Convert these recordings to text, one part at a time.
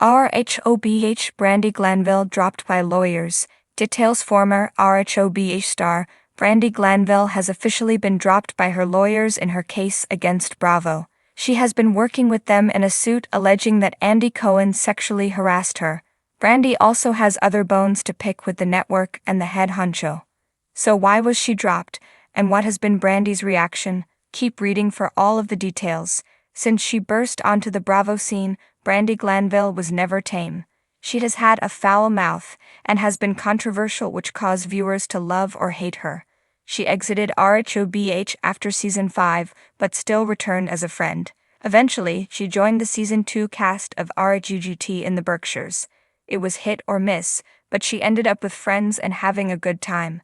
Rhobh Brandi Glanville dropped by lawyers. Details: former Rhobh star Brandi Glanville has officially been dropped by her lawyers in her case against Bravo. She has been working with them in a suit alleging that Andy Cohen sexually harassed her. Brandi also has other bones to pick with the network and the head honcho. So why was she dropped, and what has been Brandi's reaction? Keep reading for all of the details. Since she burst onto the Bravo scene, Brandi Glanville was never tame. She has had a foul mouth and has been controversial, which caused viewers to love or hate her. She exited Rhobh after season 5, but still returned as a friend. Eventually, she joined the season 2 cast of Rhobh in the Berkshires. It was hit or miss, but she ended up with friends and having a good time.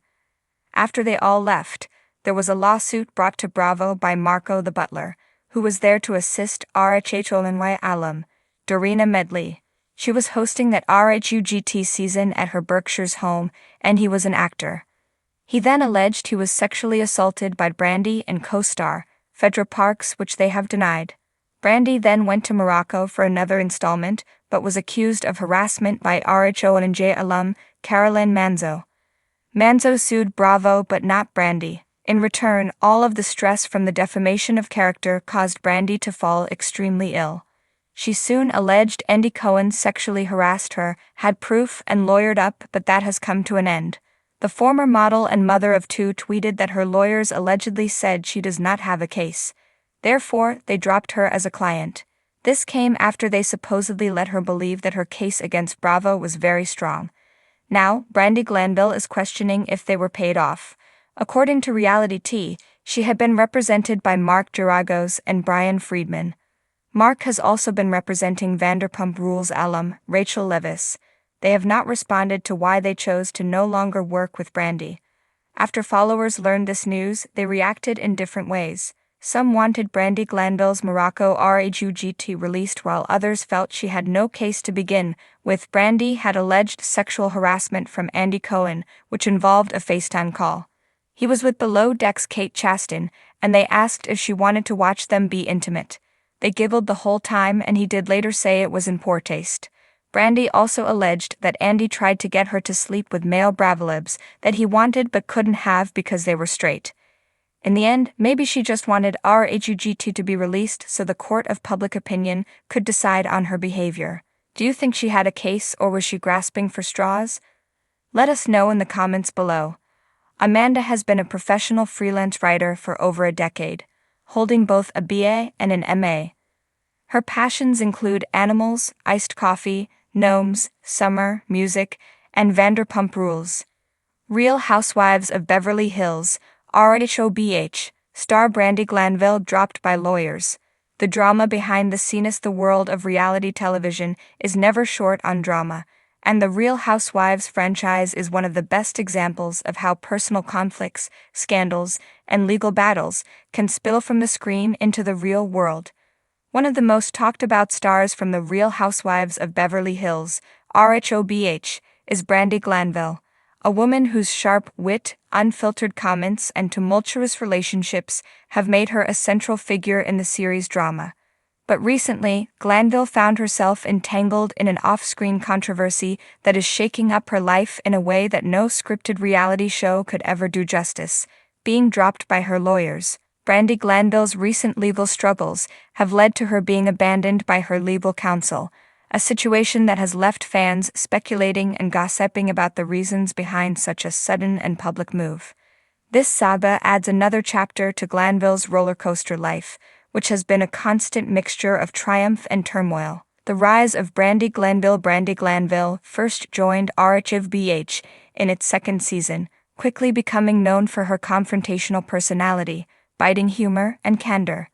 After they all left, there was a lawsuit brought to Bravo by Marco the butler, who was there to assist Rhobh alum, Dorina Medley. She was hosting that Rhobh season at her Berkshire's home, and he was an actor. He then alleged he was sexually assaulted by Brandi and co-star Phaedra Parks, which they have denied. Brandi then went to Morocco for another installment, but was accused of harassment by Rhobh alum Caroline Manzo. Manzo sued Bravo but not Brandi. In return, all of the stress from the defamation of character caused Brandi to fall extremely ill. She soon alleged Andy Cohen sexually harassed her, had proof, and lawyered up, but that has come to an end. The former model and mother of 2 tweeted that her lawyers allegedly said she does not have a case. Therefore, they dropped her as a client. This came after they supposedly let her believe that her case against Bravo was very strong. Now, Brandi Glanville is questioning if they were paid off. According to Reality T, she had been represented by Mark Geragos and Brian Friedman. Mark has also been representing Vanderpump Rules alum Rachel Leviss. They have not responded to why they chose to no longer work with Brandi. After followers learned this news, they reacted in different ways. Some wanted Brandi Glanville's Morocco Rhobh released, while others felt she had no case to begin with. Brandi had alleged sexual harassment from Andy Cohen, which involved a FaceTime call. He was with Below Deck's Kate Chastain, and they asked if she wanted to watch them be intimate. They giggled the whole time, and he did later say it was in poor taste. Brandi also alleged that Andy tried to get her to sleep with male Bravolibs that he wanted but couldn't have because they were straight. In the end, maybe she just wanted Rhobh to be released so the court of public opinion could decide on her behavior. Do you think she had a case, or was she grasping for straws? Let us know in the comments below. Amanda has been a professional freelance writer for over a decade, holding both a BA and an MA. Her passions include animals, iced coffee, gnomes, summer, music, and Vanderpump Rules. Real Housewives of Beverly Hills, Rhobh, star Brandi Glanville dropped by lawyers. The drama behind the scenes. The world of reality television is never short on drama, and the Real Housewives franchise is one of the best examples of how personal conflicts, scandals, and legal battles can spill from the screen into the real world. One of the most talked about stars from the Real Housewives of Beverly Hills, Rhobh, is Brandi Glanville, a woman whose sharp wit, unfiltered comments, and tumultuous relationships have made her a central figure in the series' drama. But recently, Glanville found herself entangled in an off-screen controversy that is shaking up her life in a way that no scripted reality show could ever do justice, being dropped by her lawyers. Brandi Glanville's recent legal struggles have led to her being abandoned by her legal counsel, a situation that has left fans speculating and gossiping about the reasons behind such a sudden and public move. This saga adds another chapter to Glanville's rollercoaster life, which has been a constant mixture of triumph and turmoil. The rise of Brandi Glanville. Brandi Glanville first joined Rhobh in its second season, quickly becoming known for her confrontational personality, biting humor, and candor.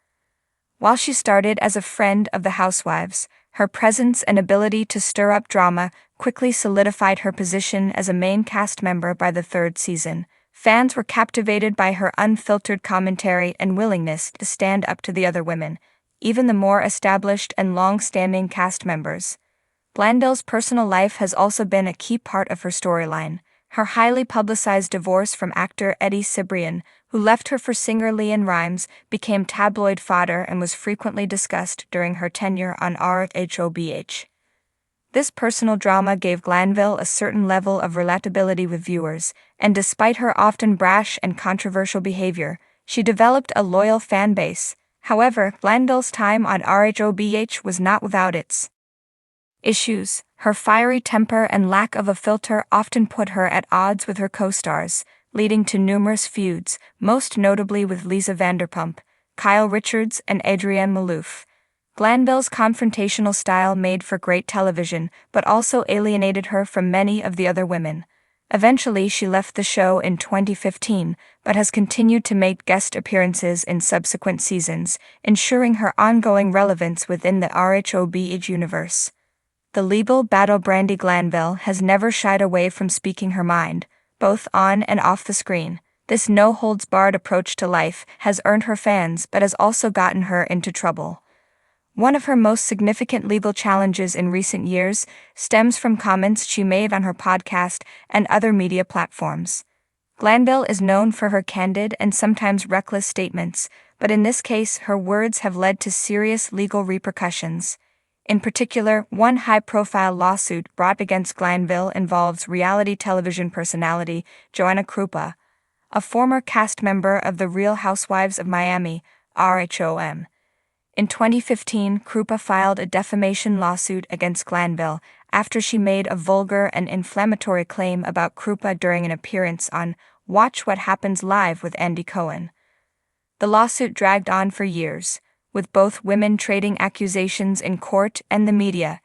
While she started as a friend of the Housewives, her presence and ability to stir up drama quickly solidified her position as a main cast member. By the third season, fans were captivated by her unfiltered commentary and willingness to stand up to the other women, even the more established and long-standing cast members. Glanville's personal life has also been a key part of her storyline. Her highly publicized divorce from actor Eddie Cibrian, who left her for singer LeAnn Rimes, became tabloid fodder and was frequently discussed during her tenure on Rhobh. This personal drama gave Glanville a certain level of relatability with viewers, and despite her often brash and controversial behavior, she developed a loyal fan base. However, Glanville's time on Rhobh was not without its issues. Her fiery temper and lack of a filter often put her at odds with her co-stars, leading to numerous feuds, most notably with Lisa Vanderpump, Kyle Richards, and Adrienne Maloof. Glanville's confrontational style made for great television, but also alienated her from many of the other women. Eventually, she left the show in 2015, but has continued to make guest appearances in subsequent seasons, ensuring her ongoing relevance within the Rhobh universe. The Liel Battle. Brandi Glanville has never shied away from speaking her mind, both on and off the screen. This no-holds-barred approach to life has earned her fans but has also gotten her into trouble. One of her most significant legal challenges in recent years stems from comments she made on her podcast and other media platforms. Glanville is known for her candid and sometimes reckless statements, but in this case her words have led to serious legal repercussions. In particular, one high-profile lawsuit brought against Glanville involves reality television personality Joanna Krupa, a former cast member of the Real Housewives of Miami, Rhom. In 2015, Krupa filed a defamation lawsuit against Glanville after she made a vulgar and inflammatory claim about Krupa during an appearance on Watch What Happens Live with Andy Cohen. The lawsuit dragged on for years, with both women trading accusations in court and the media.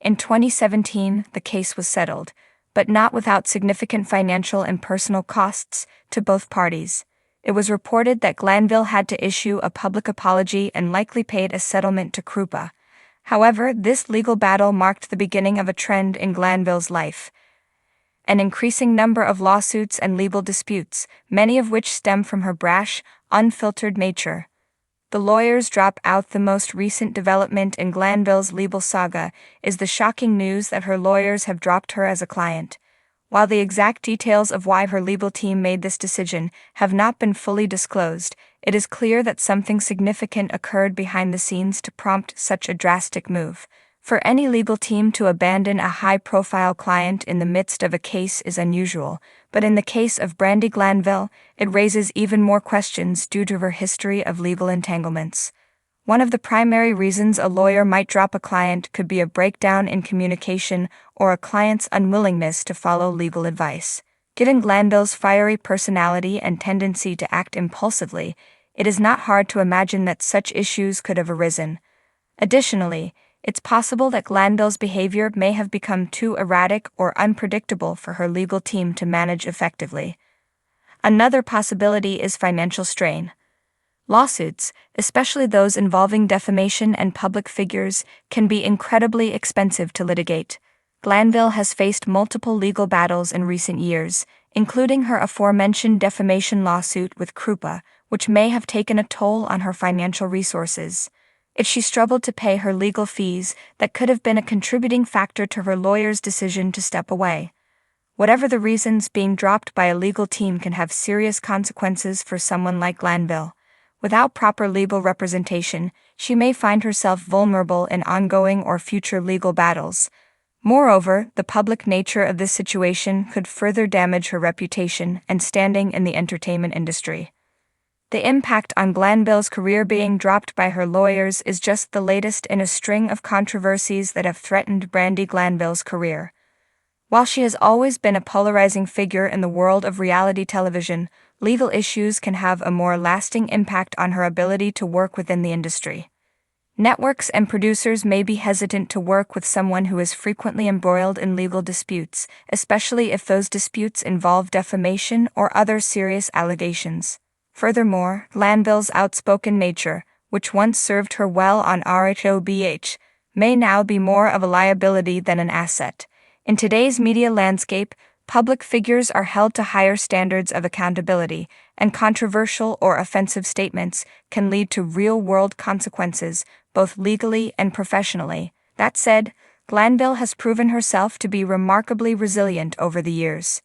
In 2017, the case was settled, but not without significant financial and personal costs to both parties. It was reported that Glanville had to issue a public apology and likely paid a settlement to Krupa. However, this legal battle marked the beginning of a trend in Glanville's life. An increasing number of lawsuits and legal disputes, many of which stem from her brash, unfiltered nature. The lawyers drop out. The most recent development in Glanville's legal saga is the shocking news that her lawyers have dropped her as a client. While the exact details of why her legal team made this decision have not been fully disclosed, it is clear that something significant occurred behind the scenes to prompt such a drastic move. For any legal team to abandon a high-profile client in the midst of a case is unusual, but in the case of Brandi Glanville, it raises even more questions due to her history of legal entanglements. One of the primary reasons a lawyer might drop a client could be a breakdown in communication or a client's unwillingness to follow legal advice. Given Glanville's fiery personality and tendency to act impulsively, it is not hard to imagine that such issues could have arisen. Additionally, it's possible that Glanville's behavior may have become too erratic or unpredictable for her legal team to manage effectively. Another possibility is financial strain. Lawsuits, especially those involving defamation and public figures, can be incredibly expensive to litigate. Glanville has faced multiple legal battles in recent years, including her aforementioned defamation lawsuit with Krupa, which may have taken a toll on her financial resources. If she struggled to pay her legal fees, that could have been a contributing factor to her lawyer's decision to step away. Whatever the reasons, being dropped by a legal team can have serious consequences for someone like Glanville. Without proper legal representation, she may find herself vulnerable in ongoing or future legal battles. Moreover, the public nature of this situation could further damage her reputation and standing in the entertainment industry. The impact on Glanville's career. Being dropped by her lawyers is just the latest in a string of controversies that have threatened Brandi Glanville's career. While she has always been a polarizing figure in the world of reality television, legal issues can have a more lasting impact on her ability to work within the industry. Networks and producers may be hesitant to work with someone who is frequently embroiled in legal disputes, especially if those disputes involve defamation or other serious allegations. Furthermore, Glanville's outspoken nature, which once served her well on Rhobh, may now be more of a liability than an asset. In today's media landscape, public figures are held to higher standards of accountability, and controversial or offensive statements can lead to real-world consequences, both legally and professionally. That said, Glanville has proven herself to be remarkably resilient over the years.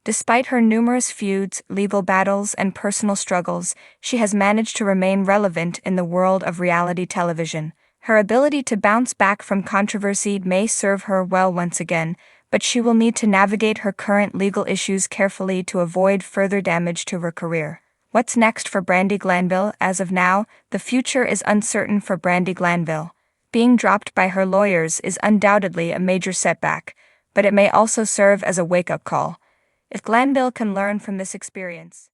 Despite her numerous feuds, legal battles, and personal struggles, she has managed to remain relevant in the world of reality television. Her ability to bounce back from controversy may serve her well once again, but she will need to navigate her current legal issues carefully to avoid further damage to her career. What's next for Brandi Glanville? As of now, the future is uncertain for Brandi Glanville. Being dropped by her lawyers is undoubtedly a major setback, but it may also serve as a wake-up call. If Glanville can learn from this experience,